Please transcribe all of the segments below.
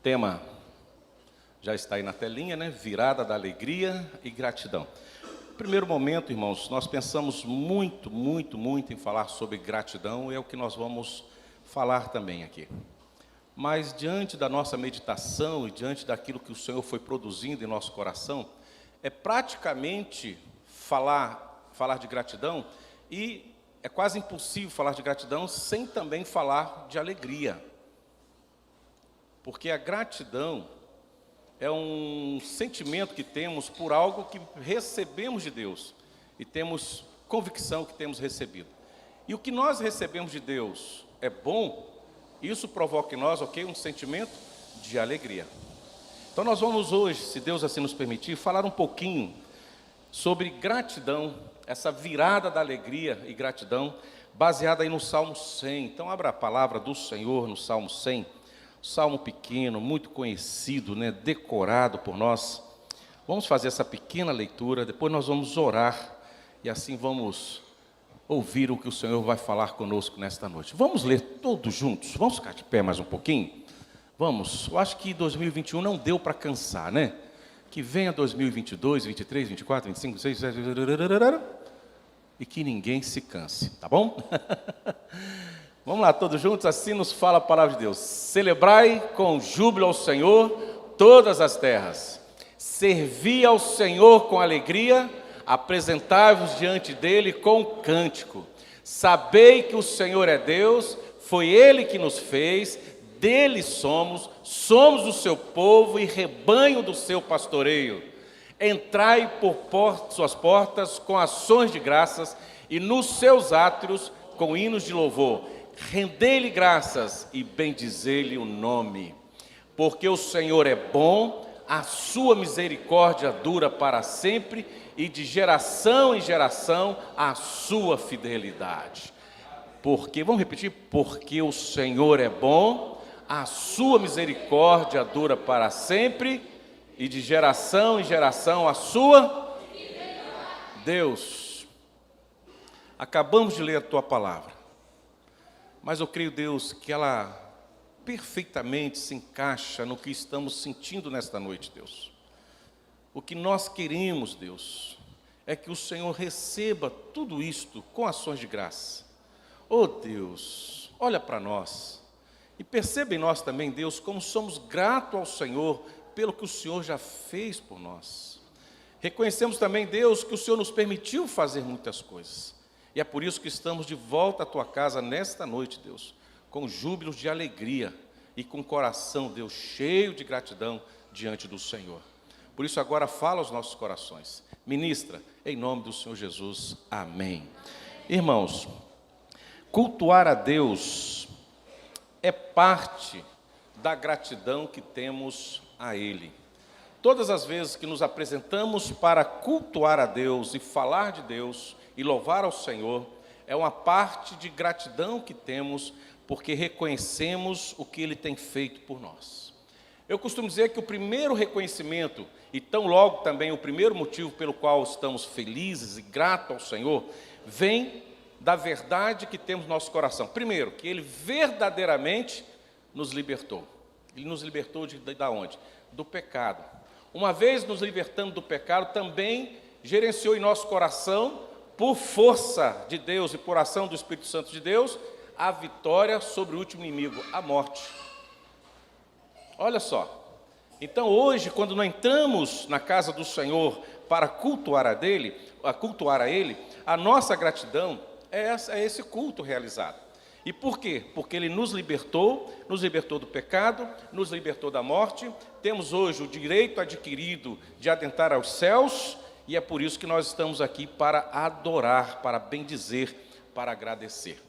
tema já está aí na telinha, né? Virada da alegria e gratidão. No primeiro momento, irmãos, nós pensamos muito em falar sobre gratidão, e é o que nós vamos falar também aqui. Mas diante da nossa meditação e diante daquilo que o Senhor foi produzindo em nosso coração, é praticamente falar de gratidão, e é quase impossível falar de gratidão sem também falar de alegria. Porque a gratidão é um sentimento que temos por algo que recebemos de Deus e temos convicção que temos recebido. E o que nós recebemos de Deus é bom, isso provoca em nós, um sentimento de alegria. Então nós vamos hoje, se Deus assim nos permitir, falar um pouquinho sobre gratidão, essa virada da alegria e gratidão, baseada aí no Salmo 100. Então abra a palavra do Senhor no Salmo 100, salmo pequeno, muito conhecido, né, decorado por nós. Vamos fazer essa pequena leitura, depois nós vamos orar, e assim vamos ouvir o que o Senhor vai falar conosco nesta noite. Vamos ler todos juntos? Vamos ficar de pé mais um pouquinho? Vamos. Eu acho que 2021 não deu para cansar, né? Que venha 2022, 23, 24, 25, 26, e que ninguém se canse, tá bom? Vamos lá, todos juntos, assim nos fala a palavra de Deus. Celebrai com júbilo ao Senhor todas as terras. Servi ao Senhor com alegria, apresentai-vos diante dele com cântico. Sabei que o Senhor é Deus, foi Ele que nos fez, dele somos o seu povo e rebanho do seu pastoreio. Entrai por suas portas com ações de graças e nos seus átrios com hinos de louvor. Rendei-lhe graças e bendizei-lhe o nome. Porque o Senhor é bom, a sua misericórdia dura para sempre, e de geração em geração a sua fidelidade. Vamos repetir? Porque o Senhor é bom, a sua misericórdia dura para sempre, e de geração em geração a sua fidelidade. Deus, acabamos de ler a tua palavra, mas eu creio, Deus, que ela perfeitamente se encaixa no que estamos sentindo nesta noite, Deus. O que nós queremos, Deus, é que o Senhor receba tudo isto com ações de graça. Oh Deus, olha para nós e perceba em nós também, Deus, como somos gratos ao Senhor pelo que o Senhor já fez por nós. Reconhecemos também, Deus, que o Senhor nos permitiu fazer muitas coisas. E é por isso que estamos de volta à tua casa nesta noite, Deus, com júbilos de alegria e com o coração, Deus, cheio de gratidão diante do Senhor. Por isso agora fala aos nossos corações. Ministra, em nome do Senhor Jesus. Amém. Irmãos, cultuar a Deus é parte da gratidão que temos a Ele. Todas as vezes que nos apresentamos para cultuar a Deus e falar de Deus e louvar ao Senhor, é uma parte de gratidão que temos, porque reconhecemos o que Ele tem feito por nós. Eu costumo dizer que o primeiro reconhecimento, e tão logo também o primeiro motivo pelo qual estamos felizes e gratos ao Senhor, vem da verdade que temos no nosso coração. Primeiro, que Ele verdadeiramente nos libertou. Ele nos libertou de onde? Do pecado. Uma vez nos libertando do pecado, também gerenciou em nosso coração, por força de Deus e por ação do Espírito Santo de Deus, a vitória sobre o último inimigo, a morte. Olha só, então hoje, quando nós entramos na casa do Senhor para cultuar a Ele, a nossa gratidão é esse culto realizado. E por quê? Porque Ele nos libertou do pecado, nos libertou da morte, temos hoje o direito adquirido de adentrar aos céus, e é por isso que nós estamos aqui para adorar, para bendizer, para agradecer.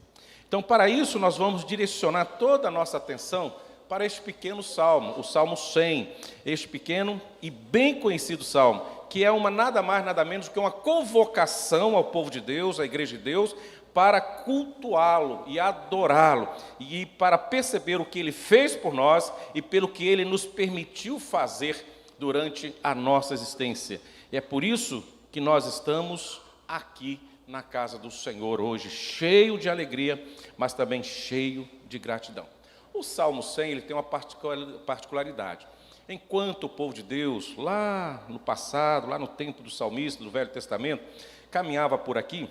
Então, para isso, nós vamos direcionar toda a nossa atenção para este pequeno salmo, o Salmo 100, este pequeno e bem conhecido salmo, que é nada mais, nada menos do que uma convocação ao povo de Deus, à igreja de Deus, para cultuá-lo e adorá-lo, e para perceber o que Ele fez por nós e pelo que Ele nos permitiu fazer durante a nossa existência. E é por isso que nós estamos aqui na casa do Senhor hoje, cheio de alegria, mas também cheio de gratidão. O Salmo 100 ele tem uma particularidade. Enquanto o povo de Deus, lá no passado, lá no tempo do salmista, do Velho Testamento, caminhava por aqui,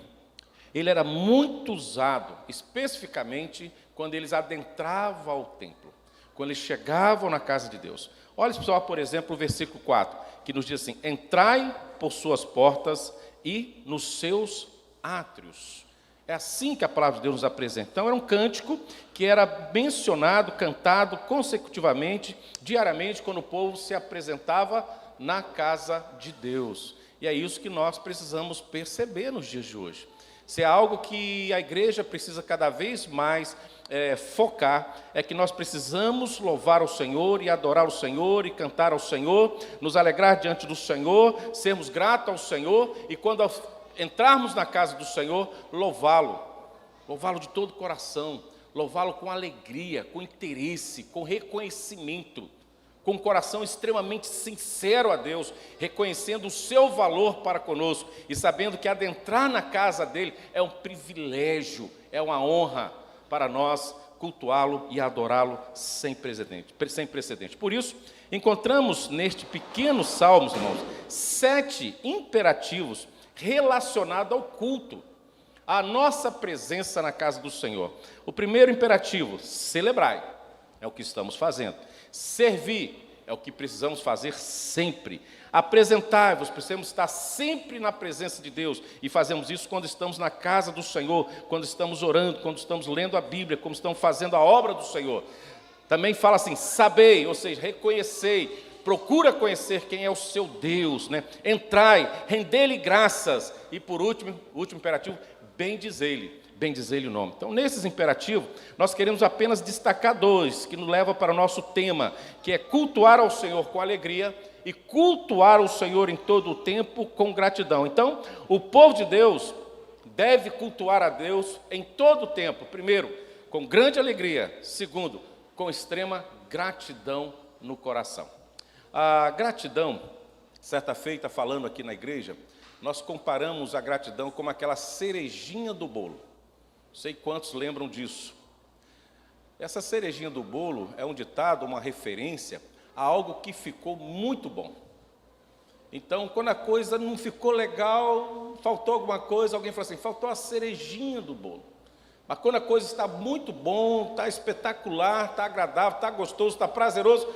ele era muito usado, especificamente quando eles adentravam ao templo, quando eles chegavam na casa de Deus. Olha só, por exemplo, o versículo 4, que nos diz assim: entrai por suas portas e nos seus átrios. É assim que a palavra de Deus nos apresenta. Então, era um cântico que era mencionado, cantado consecutivamente, diariamente, quando o povo se apresentava na casa de Deus. E é isso que nós precisamos perceber nos dias de hoje. Se é algo que a igreja precisa cada vez mais focar, é que nós precisamos louvar o Senhor e adorar o Senhor e cantar ao Senhor, nos alegrar diante do Senhor, sermos gratos ao Senhor e quando entrarmos na casa do Senhor, louvá-lo de todo o coração, louvá-lo com alegria, com interesse, com reconhecimento, com um coração extremamente sincero a Deus, reconhecendo o seu valor para conosco e sabendo que adentrar na casa dele é um privilégio, é uma honra para nós cultuá-lo e adorá-lo sem precedente. Por isso, encontramos neste pequeno salmo, irmãos, 7 imperativos relacionados ao culto, à nossa presença na casa do Senhor. O primeiro imperativo: celebrai, é o que estamos fazendo. Servir, é o que precisamos fazer sempre. Apresentai-vos, precisamos estar sempre na presença de Deus, e fazemos isso quando estamos na casa do Senhor, quando estamos orando, quando estamos lendo a Bíblia, quando estamos fazendo a obra do Senhor. Também fala assim: sabei, ou seja, reconhecei, procura conhecer quem é o seu Deus, né? Entrai, rendei-lhe graças, e por último, o último imperativo, bendizei-lhe o nome. Então, nesses imperativos, nós queremos apenas destacar 2, que nos levam para o nosso tema, que é cultuar ao Senhor com alegria e cultuar o Senhor em todo o tempo com gratidão. Então, o povo de Deus deve cultuar a Deus em todo o tempo. Primeiro, com grande alegria. Segundo, com extrema gratidão no coração. A gratidão, certa feita falando aqui na igreja, nós comparamos a gratidão como aquela cerejinha do bolo. Não sei quantos lembram disso. Essa cerejinha do bolo é um ditado, uma referência a algo que ficou muito bom. Então, quando a coisa não ficou legal, faltou alguma coisa, alguém fala assim: faltou a cerejinha do bolo. Mas quando a coisa está muito bom, está espetacular, está agradável, está gostoso, está prazeroso,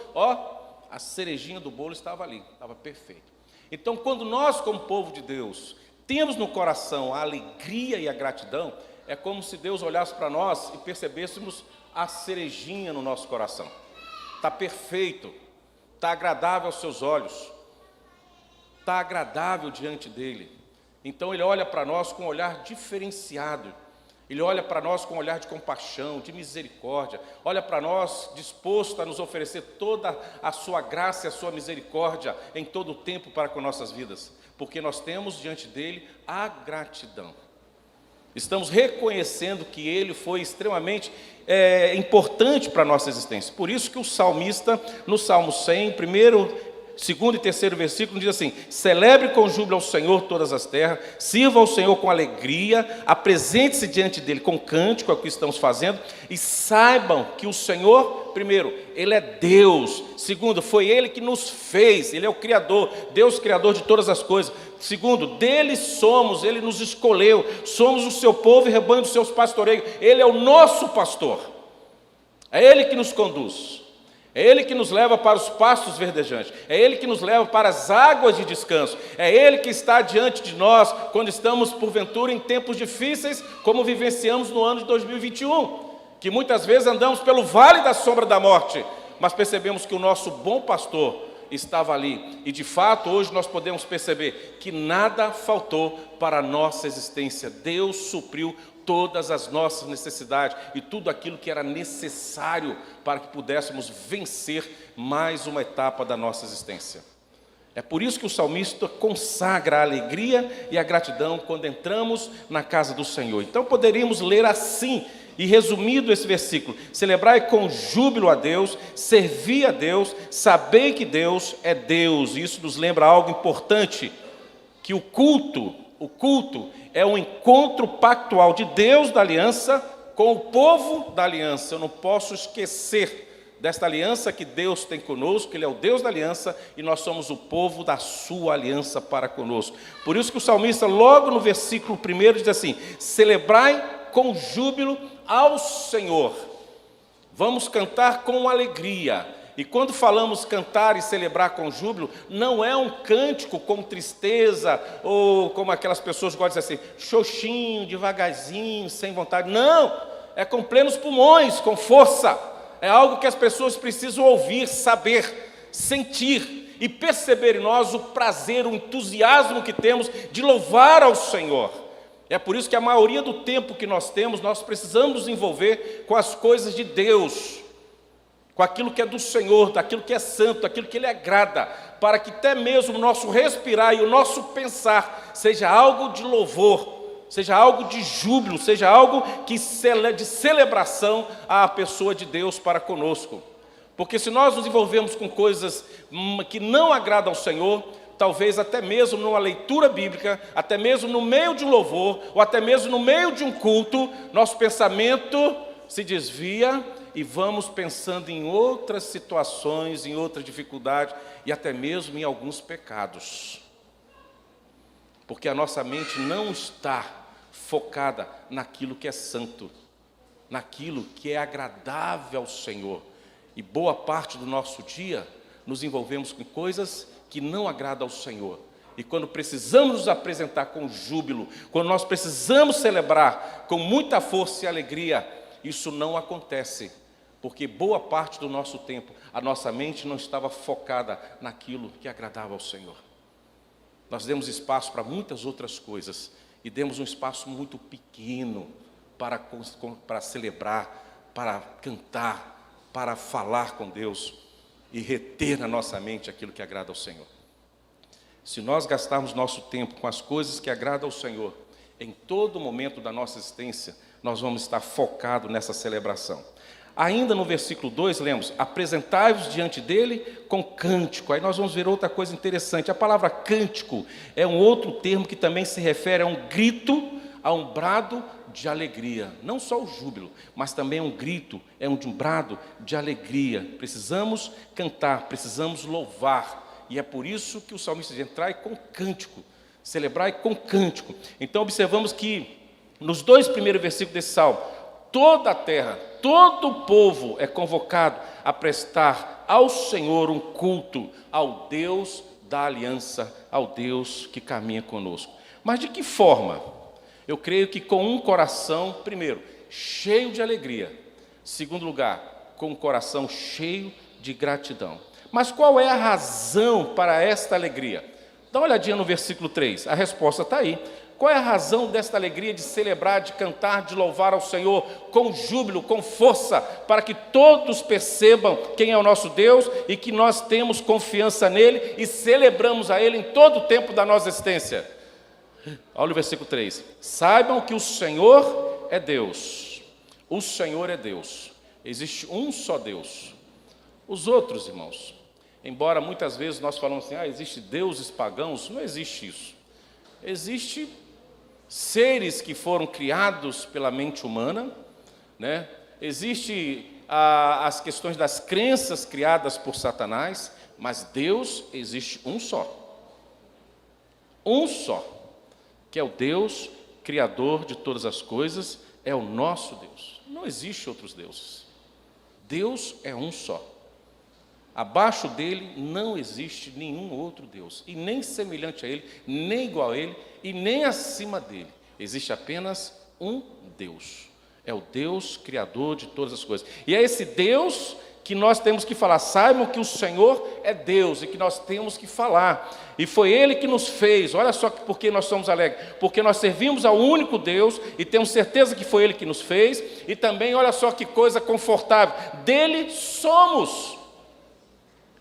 a cerejinha do bolo estava ali, estava perfeito. Então, quando nós, como povo de Deus, temos no coração a alegria e a gratidão, é como se Deus olhasse para nós e percebêssemos a cerejinha no nosso coração. Está perfeito, está agradável aos seus olhos, está agradável diante dele. Então, ele olha para nós com um olhar diferenciado. Ele olha para nós com um olhar de compaixão, de misericórdia, olha para nós disposto a nos oferecer toda a sua graça e a sua misericórdia em todo o tempo para com nossas vidas, porque nós temos diante dele a gratidão. Estamos reconhecendo que ele foi extremamente importante para a nossa existência. Por isso que o salmista, no Salmo 100, segundo e terceiro versículo, diz assim: celebre com júbilo ao Senhor todas as terras, sirva ao Senhor com alegria, apresente-se diante dele com cântico, é o que estamos fazendo, e saibam que o Senhor, primeiro, ele é Deus. Segundo, foi ele que nos fez, ele é o Criador, Deus Criador de todas as coisas. Segundo, dele somos, ele nos escolheu, somos o seu povo e rebanho dos seus pastoreios, ele é o nosso pastor, é ele que nos conduz. É ele que nos leva para os pastos verdejantes, é ele que nos leva para as águas de descanso, é ele que está diante de nós quando estamos, porventura, em tempos difíceis, como vivenciamos no ano de 2021, que muitas vezes andamos pelo vale da sombra da morte, mas percebemos que o nosso bom pastor estava ali, e de fato hoje nós podemos perceber que nada faltou para a nossa existência. Deus supriu todas as nossas necessidades e tudo aquilo que era necessário para que pudéssemos vencer mais uma etapa da nossa existência. É por isso que o salmista consagra a alegria e a gratidão quando entramos na casa do Senhor. Então poderíamos ler assim, e resumido esse versículo: celebrai com júbilo a Deus, servi a Deus, sabei que Deus é Deus. Isso nos lembra algo importante, que o culto é um encontro pactual de Deus da aliança com o povo da aliança. Eu não posso esquecer desta aliança que Deus tem conosco, que Ele é o Deus da aliança, e nós somos o povo da sua aliança para conosco. Por isso que o salmista, logo no versículo 1, diz assim: celebrai com júbilo ao Senhor. Vamos cantar com alegria. E quando falamos cantar e celebrar com júbilo, não é um cântico com tristeza, ou como aquelas pessoas gostam de dizer assim, xoxinho, devagarzinho, sem vontade. Não, é com plenos pulmões, com força. É algo que as pessoas precisam ouvir, saber, sentir e perceber em nós o prazer, o entusiasmo que temos de louvar ao Senhor. É por isso que a maioria do tempo que nós temos, nós precisamos nos envolver com as coisas de Deus, com aquilo que é do Senhor, daquilo que é santo, daquilo que Ele agrada, para que até mesmo o nosso respirar e o nosso pensar seja algo de louvor, seja algo de júbilo, seja algo de celebração à pessoa de Deus para conosco. Porque se nós nos envolvemos com coisas que não agradam ao Senhor, talvez até mesmo numa leitura bíblica, até mesmo no meio de um louvor, ou até mesmo no meio de um culto, nosso pensamento se desvia e vamos pensando em outras situações, em outras dificuldades e até mesmo em alguns pecados. Porque a nossa mente não está focada naquilo que é santo, naquilo que é agradável ao Senhor. E boa parte do nosso dia nos envolvemos com coisas que não agradam ao Senhor. E quando precisamos nos apresentar com júbilo, quando nós precisamos celebrar com muita força e alegria, isso não acontece. Porque boa parte do nosso tempo, a nossa mente não estava focada naquilo que agradava ao Senhor. Nós demos espaço para muitas outras coisas e demos um espaço muito pequeno para celebrar, para cantar, para falar com Deus e reter na nossa mente aquilo que agrada ao Senhor. Se nós gastarmos nosso tempo com as coisas que agradam ao Senhor, em todo momento da nossa existência, nós vamos estar focados nessa celebração. Ainda no versículo 2, lemos, apresentai-vos diante dele com cântico. Aí nós vamos ver outra coisa interessante. A palavra cântico é um outro termo que também se refere a um grito, a um brado de alegria. Não só o júbilo, mas também um grito, é um brado de alegria. Precisamos cantar, precisamos louvar. E é por isso que o salmista diz, entrai com cântico, celebrai com cântico. Então observamos que nos 2 primeiros versículos desse salmo, toda a terra, todo o povo é convocado a prestar ao Senhor um culto, ao Deus da aliança, ao Deus que caminha conosco. Mas de que forma? Eu creio que com um coração, primeiro, cheio de alegria. Segundo lugar, com um coração cheio de gratidão. Mas qual é a razão para esta alegria? Dá uma olhadinha no versículo 3, a resposta está aí. Qual é a razão desta alegria de celebrar, de cantar, de louvar ao Senhor com júbilo, com força, para que todos percebam quem é o nosso Deus e que nós temos confiança nele e celebramos a ele em todo o tempo da nossa existência? Olha o versículo 3. Saibam que o Senhor é Deus. O Senhor é Deus. Existe um só Deus. Os outros, irmãos, embora muitas vezes nós falamos assim, existe deuses pagãos, não existe isso. Existe seres que foram criados pela mente humana, né? Existe as questões das crenças criadas por Satanás, mas Deus existe um só, que é o Deus criador de todas as coisas, é o nosso Deus. Não existe outros deuses. Deus é um só. Abaixo dele não existe nenhum outro Deus, e nem semelhante a ele, nem igual a ele, e nem acima dele. Existe apenas um Deus. É o Deus criador de todas as coisas. E é esse Deus que nós temos que falar. Saibam que o Senhor é Deus e que nós temos que falar. E foi Ele que nos fez. Olha só por que nós somos alegres. Porque nós servimos ao único Deus e temos certeza que foi Ele que nos fez. E também, olha só que coisa confortável, dele somos.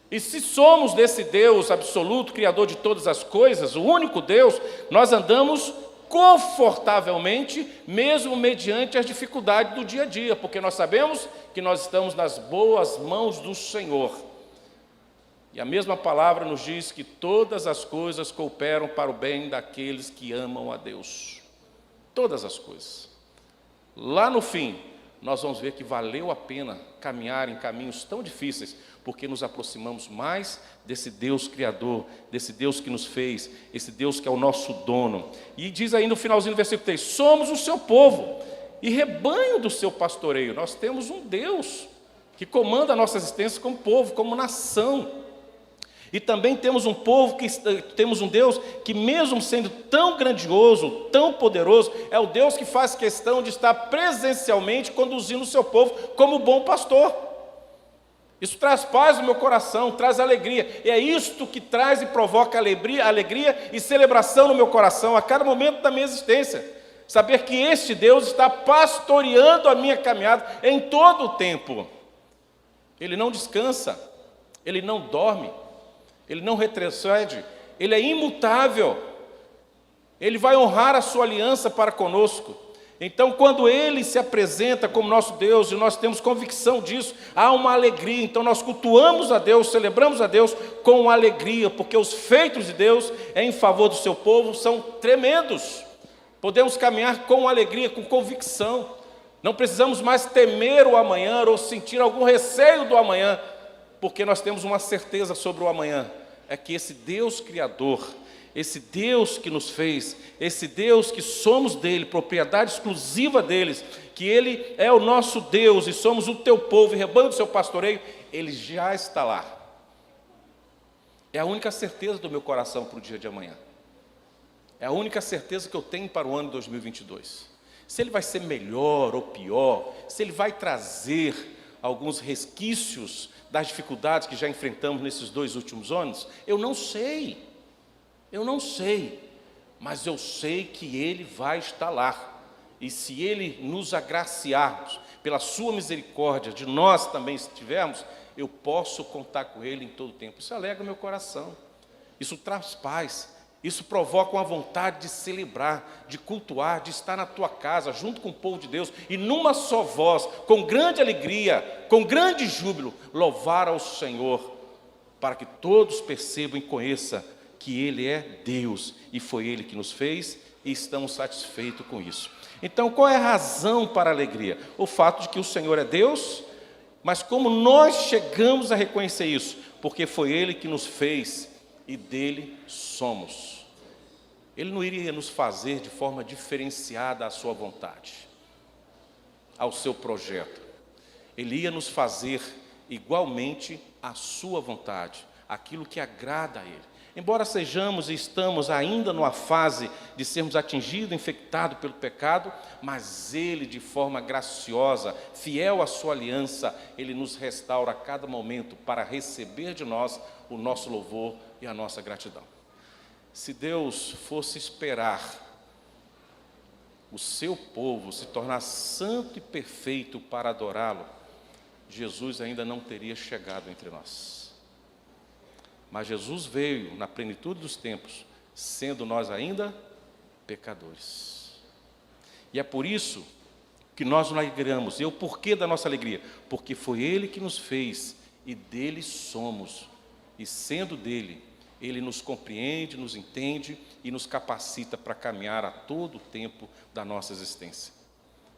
E se somos desse Deus absoluto, criador de todas as coisas, o único Deus, nós andamos confortavelmente, mesmo mediante as dificuldades do dia a dia, porque nós sabemos que nós estamos nas boas mãos do Senhor. E a mesma palavra nos diz que todas as coisas cooperam para o bem daqueles que amam a Deus. Todas as coisas. lá no fim, nós vamos ver que valeu a pena caminhar em caminhos tão difíceis, porque nos aproximamos mais desse Deus Criador, desse Deus que nos fez, esse Deus que é o nosso dono. E diz aí no finalzinho do versículo 3, somos o seu povo e rebanho do seu pastoreio. Nós temos um Deus que comanda a nossa existência como povo, como nação. E também temos um Deus que, mesmo sendo tão grandioso, tão poderoso, é o Deus que faz questão de estar presencialmente conduzindo o seu povo como bom pastor. Isso traz paz no meu coração, traz alegria. E é isto que traz e provoca alegria e celebração no meu coração a cada momento da minha existência. Saber que este Deus está pastoreando a minha caminhada em todo o tempo. Ele não descansa, Ele não dorme, Ele não retrocede, Ele é imutável, Ele vai honrar a sua aliança para conosco. Então, quando Ele se apresenta como nosso Deus, e nós temos convicção disso, há uma alegria. Então nós cultuamos a Deus, celebramos a Deus com alegria, porque os feitos de Deus em favor do seu povo são tremendos. Podemos caminhar com alegria, com convicção. Não precisamos mais temer o amanhã ou sentir algum receio do amanhã, porque nós temos uma certeza sobre o amanhã, é que esse Deus Criador, esse Deus que nos fez, esse Deus que somos dele, propriedade exclusiva deles, que Ele é o nosso Deus e somos o teu povo e rebanho do seu pastoreio, Ele já está lá. É a única certeza do meu coração para o dia de amanhã. É a única certeza que eu tenho para o ano de 2022. Se ele vai ser melhor ou pior, se ele vai trazer alguns resquícios das dificuldades que já enfrentamos nesses 2 últimos anos, eu não sei, mas eu sei que Ele vai estar lá, e se Ele nos agraciarmos, pela sua misericórdia, de nós também estivermos, eu posso contar com Ele em todo o tempo. Isso alegra o meu coração, isso traz paz, isso provoca uma vontade de celebrar, de cultuar, de estar na tua casa, junto com o povo de Deus, e numa só voz, com grande alegria, com grande júbilo, louvar ao Senhor, para que todos percebam e conheçam que Ele é Deus, e foi Ele que nos fez, e estamos satisfeitos com isso. Então, qual é a razão para a alegria? O fato de que o Senhor é Deus, mas como nós chegamos a reconhecer isso? Porque foi Ele que nos fez, e dele somos. Ele não iria nos fazer de forma diferenciada à sua vontade, ao seu projeto. Ele ia nos fazer igualmente à sua vontade, aquilo que agrada a Ele. Embora sejamos e estamos ainda numa fase de sermos atingidos, infectados pelo pecado, mas Ele, de forma graciosa, fiel à sua aliança, Ele nos restaura a cada momento para receber de nós o nosso louvor e a nossa gratidão. Se Deus fosse esperar o seu povo se tornar santo e perfeito para adorá-lo, Jesus ainda não teria chegado entre nós. Mas Jesus veio na plenitude dos tempos, sendo nós ainda pecadores. E é por isso que nós nos alegramos. E o porquê da nossa alegria? Porque foi Ele que nos fez e dele somos. E sendo dele, Ele nos compreende, nos entende e nos capacita para caminhar a todo o tempo da nossa existência.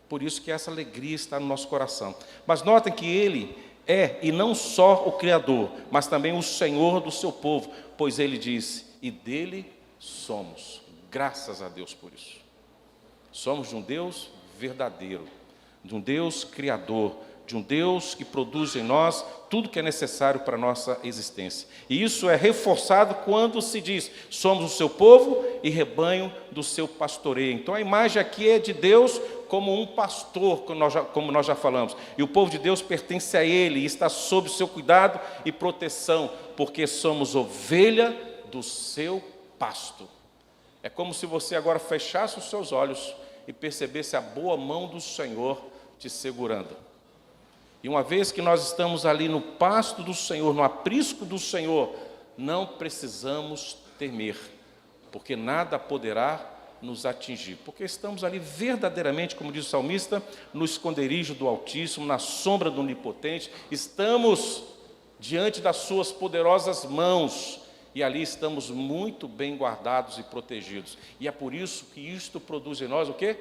Por isso que essa alegria está no nosso coração. Mas notem que Ele é, e não só o Criador, mas também o Senhor do seu povo, pois Ele disse, e dele somos. Graças a Deus por isso. Somos de um Deus verdadeiro, de um Deus criador, de um Deus que produz em nós tudo que é necessário para a nossa existência. E isso é reforçado quando se diz, somos o seu povo e rebanho do seu pastoreio. Então a imagem aqui é de Deus como um pastor, como nós já falamos. E o povo de Deus pertence a Ele e está sob o seu cuidado e proteção, porque somos ovelha do seu pasto. É como se você agora fechasse os seus olhos e percebesse a boa mão do Senhor te segurando. E uma vez que nós estamos ali no pasto do Senhor, no aprisco do Senhor, não precisamos temer, porque nada poderá nos atingir, porque estamos ali verdadeiramente, como diz o salmista, no esconderijo do Altíssimo, na sombra do Onipotente, estamos diante das suas poderosas mãos, e ali estamos muito bem guardados e protegidos. E é por isso que isto produz em nós o quê?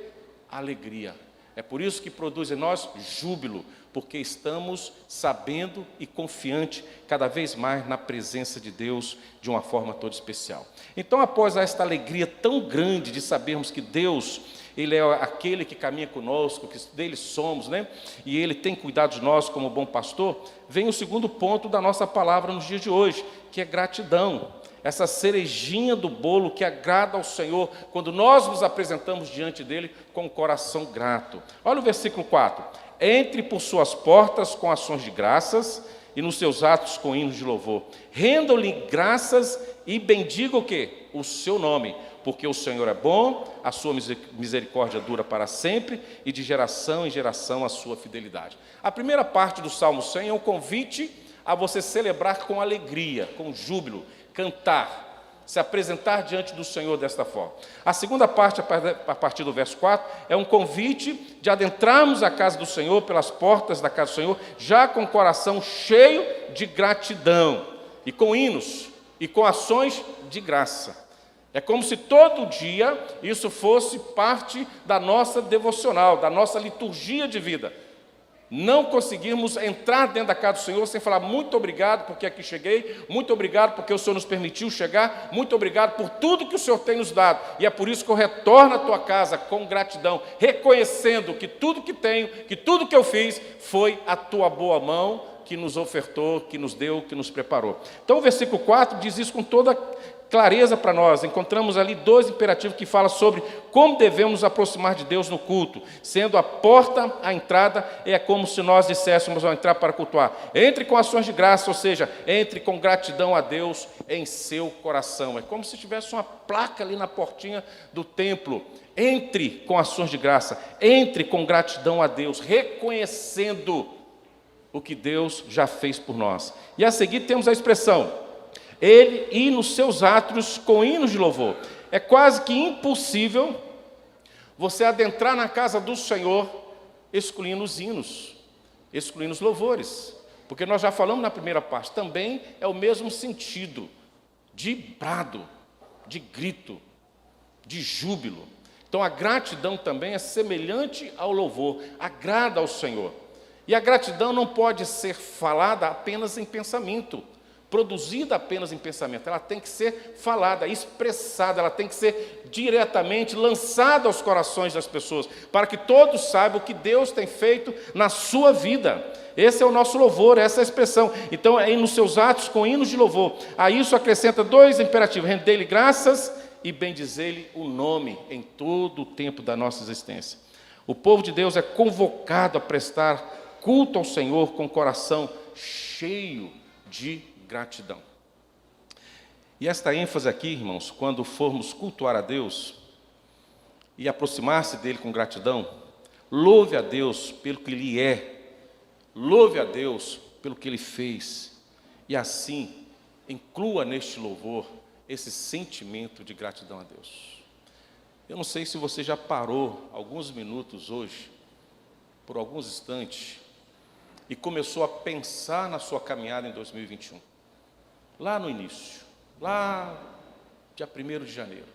Alegria. É por isso que produz em nós júbilo, porque estamos sabendo e confiante cada vez mais na presença de Deus de uma forma toda especial. Então, após esta alegria tão grande de sabermos que Deus, Ele é aquele que caminha conosco, que dele somos, né? E Ele tem cuidado de nós como bom pastor, vem o segundo ponto da nossa palavra nos dias de hoje, que é gratidão. Essa cerejinha do bolo que agrada ao Senhor, quando nós nos apresentamos diante dEle com o coração grato. Olha o versículo 4. Entre por suas portas com ações de graças e nos seus atos com hinos de louvor. Rendam-lhe graças e bendiga o quê? O seu nome, porque o Senhor é bom, a sua misericórdia dura para sempre e de geração em geração a sua fidelidade. A primeira parte do Salmo 100 é um convite a você celebrar com alegria, com júbilo, cantar, se apresentar diante do Senhor desta forma. A segunda parte, a partir do verso 4, é um convite de adentrarmos a casa do Senhor, pelas portas da casa do Senhor, já com o coração cheio de gratidão, e com hinos, e com ações de graça. É como se todo dia isso fosse parte da nossa devocional, da nossa liturgia de vida. Não conseguirmos entrar dentro da casa do Senhor sem falar muito obrigado porque aqui cheguei, muito obrigado porque o Senhor nos permitiu chegar, muito obrigado por tudo que o Senhor tem nos dado. E é por isso que eu retorno à tua casa com gratidão, reconhecendo que tudo que tenho, que tudo que eu fiz, foi a tua boa mão que nos ofertou, que nos deu, que nos preparou. Então o versículo 4 diz isso com toda clareza para nós. Encontramos ali 2 imperativos que falam sobre como devemos nos aproximar de Deus no culto, sendo a porta a entrada, é como se nós disséssemos ao entrar para cultuar. Entre com ações de graça, ou seja, entre com gratidão a Deus em seu coração. É como se tivesse uma placa ali na portinha do templo. Entre com ações de graça, entre com gratidão a Deus, reconhecendo o que Deus já fez por nós. E a seguir temos a expressão ele e nos seus atos com hinos de louvor. É quase que impossível você adentrar na casa do Senhor excluindo os hinos, excluindo os louvores, porque nós já falamos na primeira parte, também é o mesmo sentido de brado, de grito, de júbilo. Então a gratidão também é semelhante ao louvor, agrada ao Senhor. E a gratidão não pode ser falada apenas em pensamento, produzida apenas em pensamento, ela tem que ser falada, expressada, ela tem que ser diretamente lançada aos corações das pessoas, para que todos saibam o que Deus tem feito na sua vida. Esse é o nosso louvor, essa é a expressão. Então, é nos seus atos com hinos de louvor. A isso acrescenta 2 imperativos: render-lhe graças e bendizer-lhe o nome em todo o tempo da nossa existência. O povo de Deus é convocado a prestar culto ao Senhor com o coração cheio de gratidão. E esta ênfase aqui, irmãos, quando formos cultuar a Deus e aproximar-se dele com gratidão, louve a Deus pelo que Ele é, louve a Deus pelo que Ele fez, e assim inclua neste louvor esse sentimento de gratidão a Deus. Eu não sei se você já parou alguns minutos hoje, por alguns instantes, e começou a pensar na sua caminhada em 2021. Lá no início, lá dia 1º de janeiro.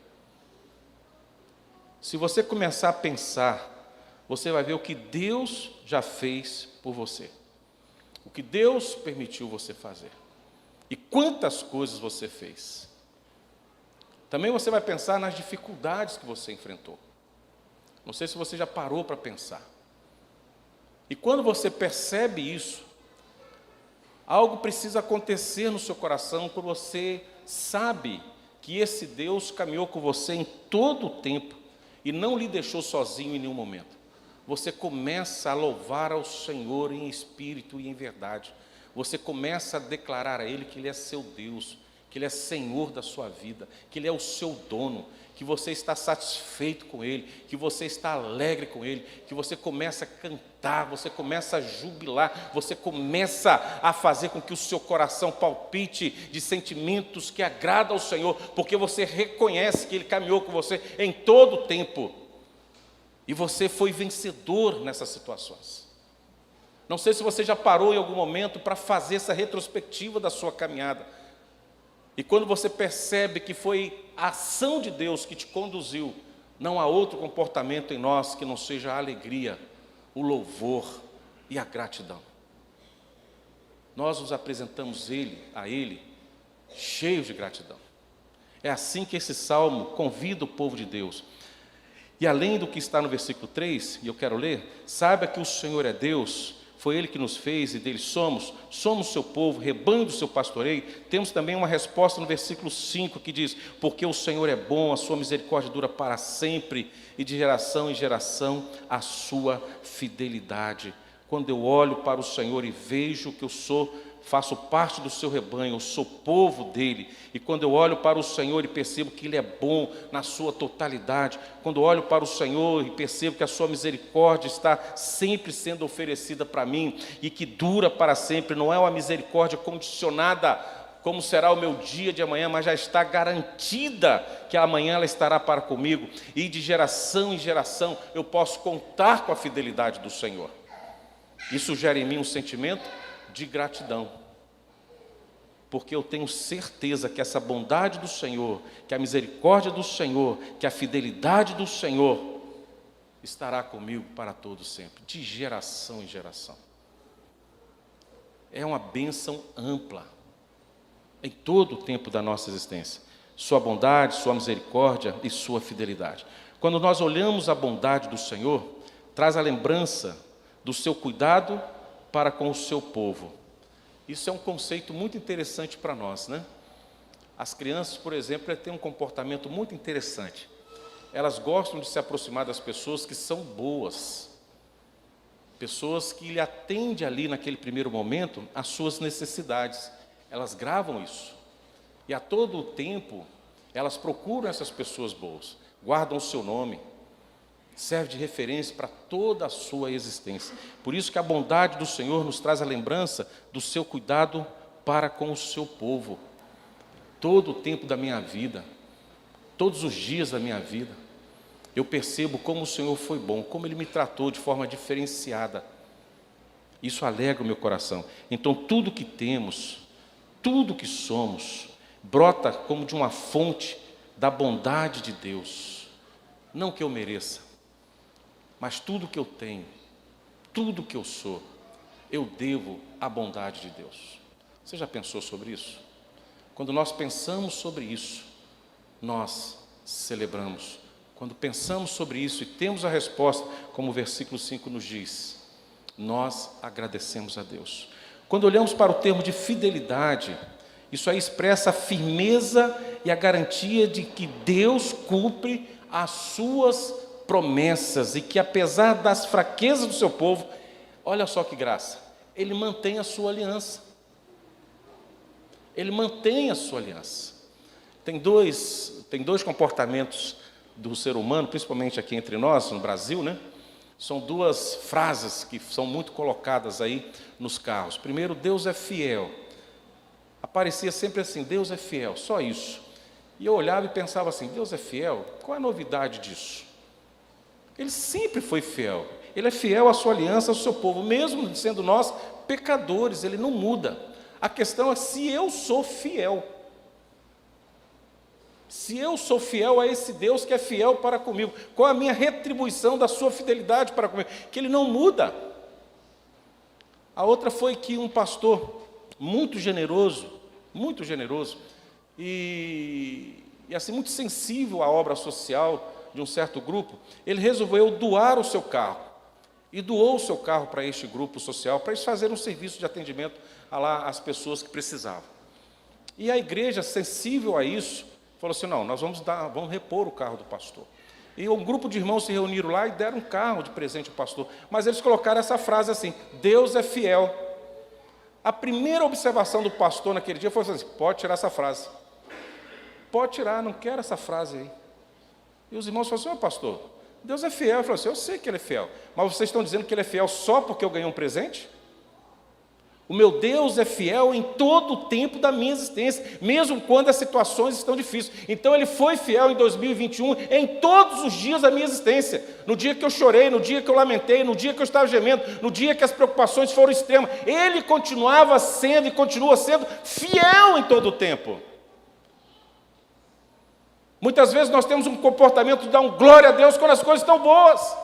Se você começar a pensar, você vai ver o que Deus já fez por você. O que Deus permitiu você fazer. E quantas coisas você fez. Também você vai pensar nas dificuldades que você enfrentou. Não sei se você já parou para pensar. E quando você percebe isso, algo precisa acontecer no seu coração, quando você sabe que esse Deus caminhou com você em todo o tempo e não lhe deixou sozinho em nenhum momento. Você começa a louvar ao Senhor em espírito e em verdade. Você começa a declarar a Ele que Ele é seu Deus, que Ele é Senhor da sua vida, que Ele é o seu dono, que você está satisfeito com Ele, que você está alegre com Ele, que você começa a cantar, você começa a jubilar, você começa a fazer com que o seu coração palpite de sentimentos que agradam ao Senhor, porque você reconhece que Ele caminhou com você em todo o tempo, e você foi vencedor nessas situações. Não sei se você já parou em algum momento para fazer essa retrospectiva da sua caminhada, e quando você percebe que foi a ação de Deus que te conduziu, não há outro comportamento em nós que não seja a alegria o louvor e a gratidão. Nós nos apresentamos a Ele, cheios de gratidão. É assim que esse salmo convida o povo de Deus. E além do que está no versículo 3, e eu quero ler, saiba que o Senhor é Deus, foi Ele que nos fez e dele somos seu povo, rebanho do seu pastoreio. Temos também uma resposta no versículo 5 que diz, porque o Senhor é bom, a sua misericórdia dura para sempre, e de geração em geração a sua fidelidade. Quando eu olho para o Senhor e vejo que eu faço parte do seu rebanho, eu sou povo dele, e quando eu olho para o Senhor e percebo que Ele é bom na sua totalidade, quando eu olho para o Senhor e percebo que a sua misericórdia está sempre sendo oferecida para mim, e que dura para sempre, não é uma misericórdia condicionada, como será o meu dia de amanhã, mas já está garantida que amanhã ela estará para comigo, e de geração em geração eu posso contar com a fidelidade do Senhor. Isso gera em mim um sentimento de gratidão, porque eu tenho certeza que essa bondade do Senhor, que a misericórdia do Senhor, que a fidelidade do Senhor estará comigo para todo sempre, de geração em geração. É uma bênção ampla em todo o tempo da nossa existência, sua bondade, sua misericórdia e sua fidelidade. Quando nós olhamos a bondade do Senhor, traz a lembrança do seu cuidado para com o seu povo. Isso é um conceito muito interessante para nós, né? As crianças, por exemplo, têm um comportamento muito interessante. Elas gostam de se aproximar das pessoas que são boas, pessoas que lhe atendem ali naquele primeiro momento às suas necessidades. Elas gravam isso. E a todo o tempo, elas procuram essas pessoas boas, guardam o seu nome, serve de referência para toda a sua existência. Por isso que a bondade do Senhor nos traz a lembrança do seu cuidado para com o seu povo. Todo o tempo da minha vida, todos os dias da minha vida, eu percebo como o Senhor foi bom, como Ele me tratou de forma diferenciada. Isso alegra o meu coração. Então tudo que temos, tudo que somos, brota como de uma fonte da bondade de Deus. Não que eu mereça, mas tudo que eu tenho, tudo que eu sou, eu devo à bondade de Deus. Você já pensou sobre isso? Quando nós pensamos sobre isso, nós celebramos. Quando pensamos sobre isso e temos a resposta, como o versículo 5 nos diz, nós agradecemos a Deus. Quando olhamos para o termo de fidelidade, isso aí expressa a firmeza e a garantia de que Deus cumpre as suas promessas e que apesar das fraquezas do seu povo, olha só que graça, Ele mantém a sua aliança. Ele mantém a sua aliança. Tem dois comportamentos do ser humano, principalmente aqui entre nós, no Brasil, né? São duas frases que são muito colocadas aí nos carros. Primeiro, Deus é fiel. Aparecia sempre assim, Deus é fiel, só isso. E eu olhava e pensava assim, Deus é fiel? Qual é a novidade disso? Ele sempre foi fiel. Ele é fiel à sua aliança, ao seu povo, mesmo sendo nós pecadores, Ele não muda. A questão é se eu sou fiel. Se eu sou fiel a esse Deus que é fiel para comigo, qual a minha retribuição da sua fidelidade para comigo? Que Ele não muda. A outra foi que um pastor muito generoso, e assim, muito sensível à obra social de um certo grupo, ele resolveu doar o seu carro. E doou o seu carro para este grupo social, para eles fazerem um serviço de atendimento às pessoas que precisavam. E a igreja, sensível a isso, falou assim, não, nós vamos repor o carro do pastor. E um grupo de irmãos se reuniram lá e deram um carro de presente ao pastor. Mas eles colocaram essa frase assim, Deus é fiel. A primeira observação do pastor naquele dia foi assim, pode tirar essa frase. Pode tirar, não quero essa frase aí. E os irmãos falaram assim, pastor, Deus é fiel. Ele falou assim, eu sei que Ele é fiel, mas vocês estão dizendo que Ele é fiel só porque eu ganhei um presente? O meu Deus é fiel em todo o tempo da minha existência, mesmo quando as situações estão difíceis. Então Ele foi fiel em 2021, em todos os dias da minha existência. No dia que eu chorei, no dia que eu lamentei, no dia que eu estava gemendo, no dia que as preocupações foram extremas, Ele continuava sendo e continua sendo fiel em todo o tempo. Muitas vezes nós temos um comportamento de dar um glória a Deus quando as coisas estão boas.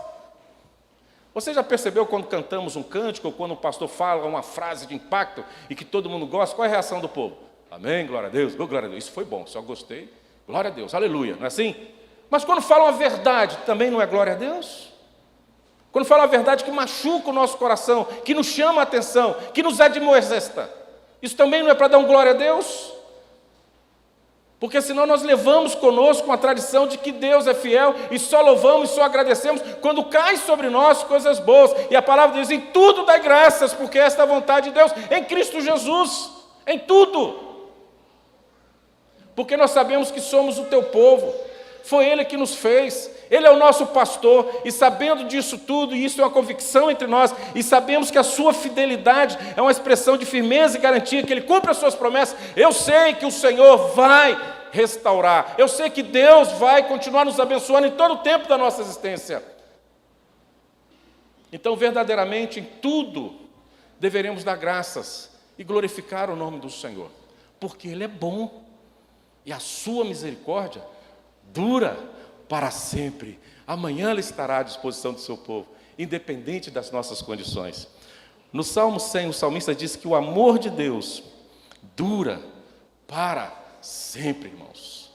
Você já percebeu quando cantamos um cântico, ou quando o pastor fala uma frase de impacto e que todo mundo gosta, qual é a reação do povo? Amém, glória a Deus, glória a Deus. Isso foi bom, só gostei. Glória a Deus, aleluia, não é assim? Mas quando falam a verdade, também não é glória a Deus? Quando falam a verdade que machuca o nosso coração, que nos chama a atenção, que nos admoesta, isso também não é para dar um glória a Deus? Porque senão nós levamos conosco uma tradição de que Deus é fiel e só louvamos e só agradecemos quando cai sobre nós coisas boas. E a palavra diz, em tudo dai graças, porque esta é a vontade de Deus, em Cristo Jesus, em tudo. Porque nós sabemos que somos o teu povo, foi Ele que nos fez, Ele é o nosso pastor, e sabendo disso tudo, e isso é uma convicção entre nós, e sabemos que a sua fidelidade é uma expressão de firmeza e garantia, que Ele cumpre as suas promessas, eu sei que o Senhor vai restaurar, eu sei que Deus vai continuar nos abençoando em todo o tempo da nossa existência. Então, verdadeiramente, em tudo, deveremos dar graças e glorificar o nome do Senhor, porque Ele é bom, e a sua misericórdia dura para sempre. Amanhã ela estará à disposição do seu povo, independente das nossas condições. No Salmo 100, o salmista diz que o amor de Deus dura para sempre, irmãos,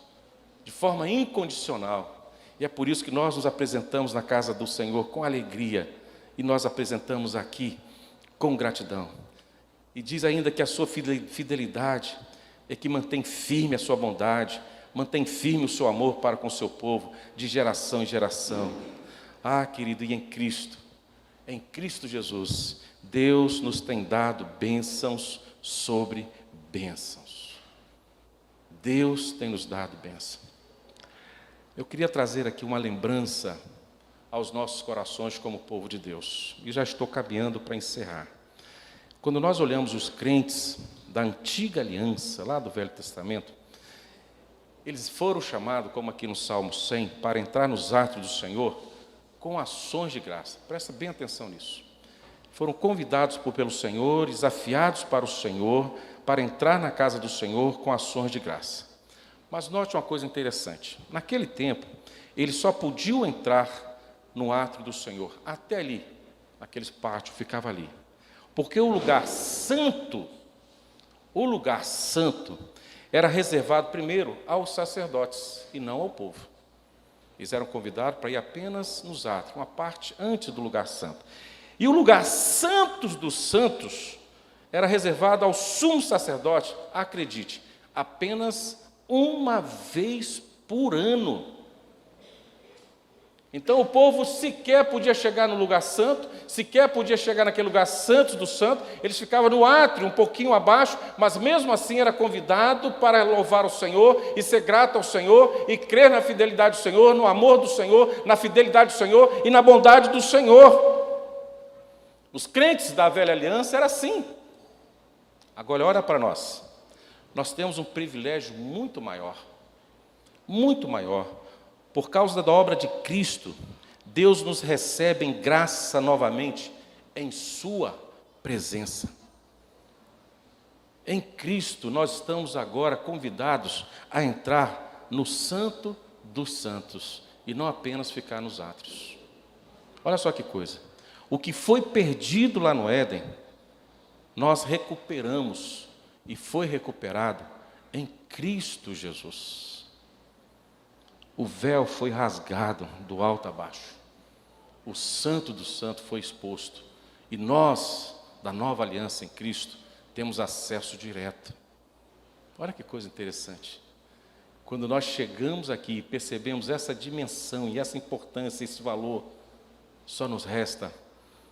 de forma incondicional. E é por isso que nós nos apresentamos na casa do Senhor com alegria, e nós apresentamos aqui com gratidão. E diz ainda que a sua fidelidade é que mantém firme a sua bondade, mantém firme o seu amor para com o seu povo, de geração em geração. Ah, querido, e em Cristo Jesus, Deus nos tem dado bênçãos sobre bênçãos. Deus tem nos dado bênção. Eu queria trazer aqui uma lembrança aos nossos corações como povo de Deus, e já estou caminhando para encerrar. Quando nós olhamos os crentes da antiga aliança, lá do Velho Testamento, eles foram chamados, como aqui no Salmo 100, para entrar nos átrios do Senhor com ações de graça. Presta bem atenção nisso. Foram convidados pelo Senhor, desafiados para o Senhor, para entrar na casa do Senhor com ações de graça. Mas note uma coisa interessante. Naquele tempo, eles só podiam entrar no átrio do Senhor. Até ali, aqueles pátios, ficava ali. Porque o lugar santo era reservado primeiro aos sacerdotes e não ao povo. Eles eram convidados para ir apenas nos átrios, uma parte antes do lugar santo. E o lugar santo dos santos era reservado ao sumo sacerdote, acredite, apenas uma vez por ano. Então o povo sequer podia chegar no lugar santo, sequer podia chegar naquele lugar santo do santo, eles ficavam no átrio, um pouquinho abaixo, mas mesmo assim era convidado para louvar o Senhor e ser grato ao Senhor e crer na fidelidade do Senhor, no amor do Senhor, na fidelidade do Senhor e na bondade do Senhor. Os crentes da velha aliança era assim. Agora olha para nós, nós temos um privilégio muito maior, por causa da obra de Cristo. Deus nos recebe em graça novamente em sua presença. Em Cristo nós estamos agora convidados a entrar no Santo dos Santos e não apenas ficar nos átrios. Olha só que coisa. O que foi perdido lá no Éden, nós recuperamos e foi recuperado em Cristo Jesus. O véu foi rasgado do alto a baixo. O Santo do Santo foi exposto. E nós, da nova aliança em Cristo, temos acesso direto. Olha que coisa interessante. Quando nós chegamos aqui e percebemos essa dimensão e essa importância, esse valor, só nos resta,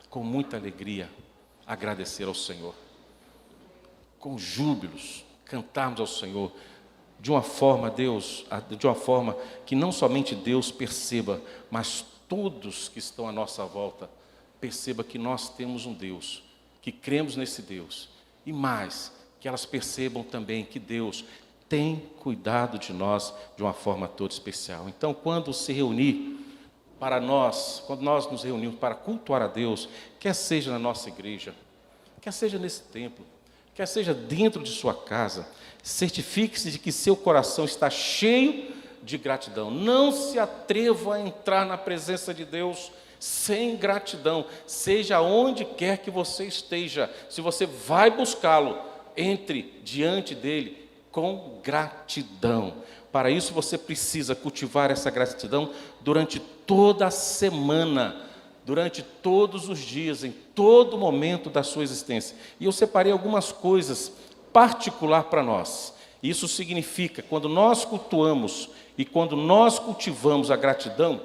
com muita alegria, agradecer ao Senhor. Com júbilos, cantarmos ao Senhor, de uma forma, Deus, de uma forma que não somente Deus perceba, mas todos que estão à nossa volta perceba que nós temos um Deus, que cremos nesse Deus, e mais, que elas percebam também que Deus tem cuidado de nós de uma forma toda especial. Então, quando se reunir para nós, quando nós nos reunimos para cultuar a Deus, quer seja na nossa igreja, quer seja nesse templo, quer seja dentro de sua casa, certifique-se de que seu coração está cheio de gratidão. Não se atreva a entrar na presença de Deus sem gratidão, seja onde quer que você esteja, se você vai buscá-lo, entre diante dele com gratidão. Para isso você precisa cultivar essa gratidão durante toda a semana, durante todos os dias, em todo momento da sua existência. E eu separei algumas coisas particular para nós. Isso significa, quando nós cultuamos e quando nós cultivamos a gratidão,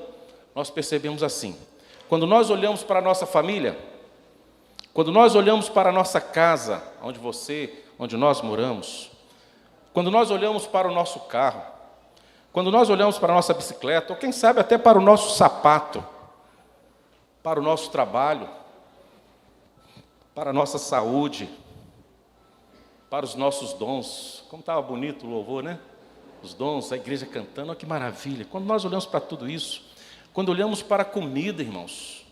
nós percebemos assim: quando nós olhamos para a nossa família, quando nós olhamos para a nossa casa, onde nós moramos, quando nós olhamos para o nosso carro, quando nós olhamos para a nossa bicicleta, ou quem sabe até para o nosso sapato, para o nosso trabalho, para a nossa saúde, para os nossos dons. Como estava bonito o louvor, né? Os dons, a igreja cantando, olha que maravilha. Quando nós olhamos para tudo isso, quando olhamos para a comida, irmãos,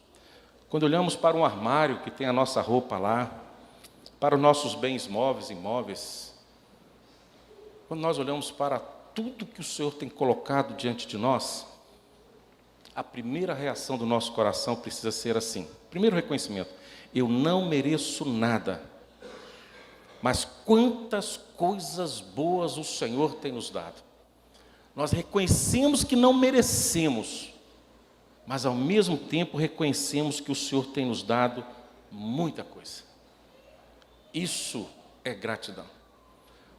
quando olhamos para um armário que tem a nossa roupa lá, para os nossos bens móveis e imóveis, quando nós olhamos para tudo que o Senhor tem colocado diante de nós, a primeira reação do nosso coração precisa ser assim. Primeiro reconhecimento: eu não mereço nada, mas quantas coisas boas o Senhor tem nos dado. Nós reconhecemos que não merecemos, mas ao mesmo tempo reconhecemos que o Senhor tem nos dado muita coisa. Isso é gratidão.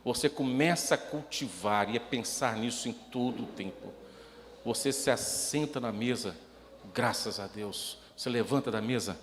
Você começa a cultivar e a pensar nisso em todo o tempo. Você se assenta na mesa, graças a Deus. Você levanta da mesa,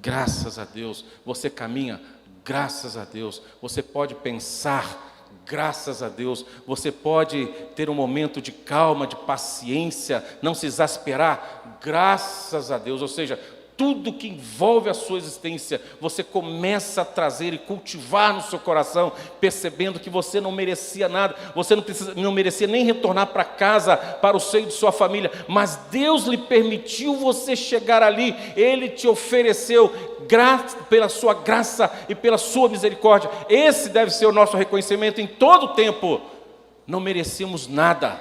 graças a Deus. Você caminha, graças a Deus. Você pode pensar, graças a Deus. Você pode ter um momento de calma, de paciência, não se exasperar, graças a Deus. Ou seja, tudo que envolve a sua existência, você começa a trazer e cultivar no seu coração, percebendo que você não merecia nada, você não merecia nem retornar para casa, para o seio de sua família, mas Deus lhe permitiu você chegar ali, Ele te ofereceu pela sua graça e pela sua misericórdia. Esse deve ser o nosso reconhecimento em todo o tempo. Não merecemos nada,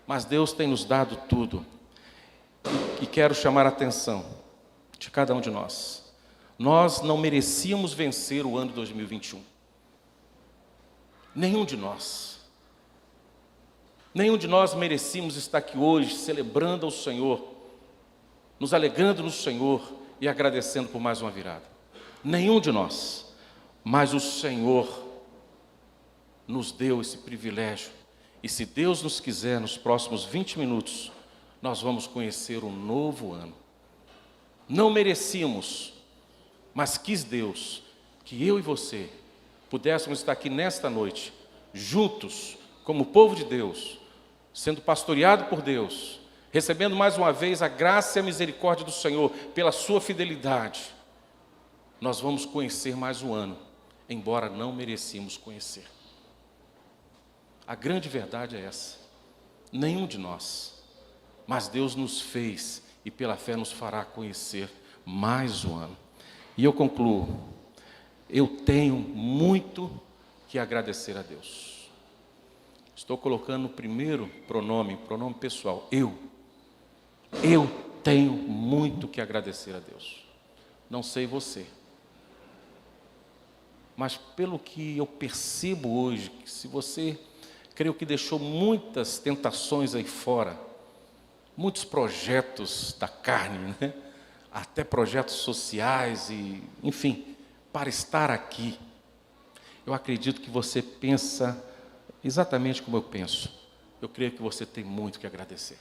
mas Deus tem nos dado tudo. E quero chamar a atenção de cada um de nós. Nós não merecíamos vencer o ano 2021. Nenhum de nós. Nenhum de nós merecíamos estar aqui hoje celebrando ao Senhor, nos alegrando no Senhor e agradecendo por mais uma virada. Nenhum de nós. Mas o Senhor nos deu esse privilégio. E se Deus nos quiser, nos próximos 20 minutos, nós vamos conhecer um novo ano. Não merecíamos, mas quis Deus que eu e você pudéssemos estar aqui nesta noite, juntos, como povo de Deus, sendo pastoreado por Deus, recebendo mais uma vez a graça e a misericórdia do Senhor, pela sua fidelidade. Nós vamos conhecer mais um ano, embora não merecíamos conhecer. A grande verdade é essa: nenhum de nós, mas Deus nos fez e pela fé nos fará conhecer mais um ano. E eu concluo: eu tenho muito que agradecer a Deus. Estou colocando o primeiro pronome pessoal, eu tenho muito que agradecer a Deus. Não sei você, mas pelo que eu percebo hoje, que se você, creio que deixou muitas tentações aí fora, muitos projetos da carne, né? Até projetos sociais e, enfim, para estar aqui. Eu acredito que você pensa exatamente como eu penso. Eu creio que você tem muito que agradecer.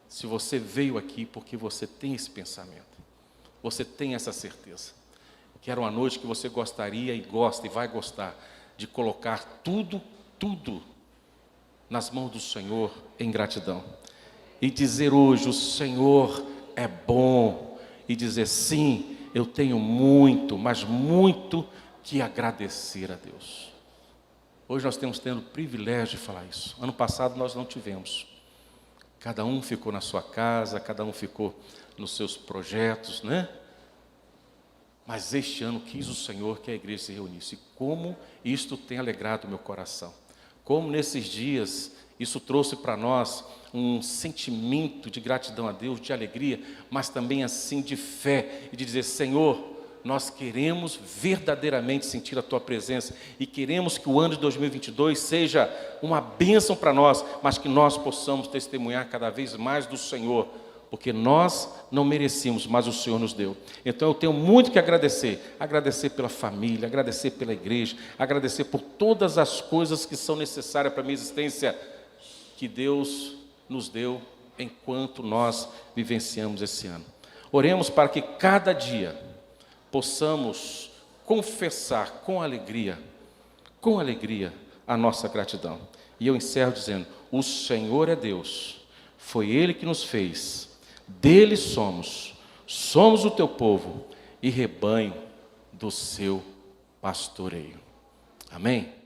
Se você veio aqui porque você tem esse pensamento, você tem essa certeza, que era uma noite que você gostaria e gosta e vai gostar de colocar tudo nas mãos do Senhor em gratidão. E dizer hoje: o Senhor é bom. E dizer: sim, eu tenho muito, mas muito que agradecer a Deus. Hoje nós temos tendo o privilégio de falar isso. Ano passado nós não tivemos. Cada um ficou na sua casa, cada um ficou nos seus projetos, né? Mas este ano quis o Senhor que a igreja se reunisse. E como isto tem alegrado o meu coração. Como nesses dias Isso trouxe para nós um sentimento de gratidão a Deus, de alegria, mas também assim de fé e de dizer: Senhor, nós queremos verdadeiramente sentir a Tua presença e queremos que o ano de 2022 seja uma bênção para nós, mas que nós possamos testemunhar cada vez mais do Senhor, porque nós não merecíamos, mas o Senhor nos deu. Então eu tenho muito que agradecer pela família, agradecer pela igreja, agradecer por todas as coisas que são necessárias para a minha existência, que Deus nos deu enquanto nós vivenciamos esse ano. Oremos para que cada dia possamos confessar com alegria, a nossa gratidão. E eu encerro dizendo: o Senhor é Deus, foi Ele que nos fez, dele somos o teu povo e rebanho do seu pastoreio. Amém?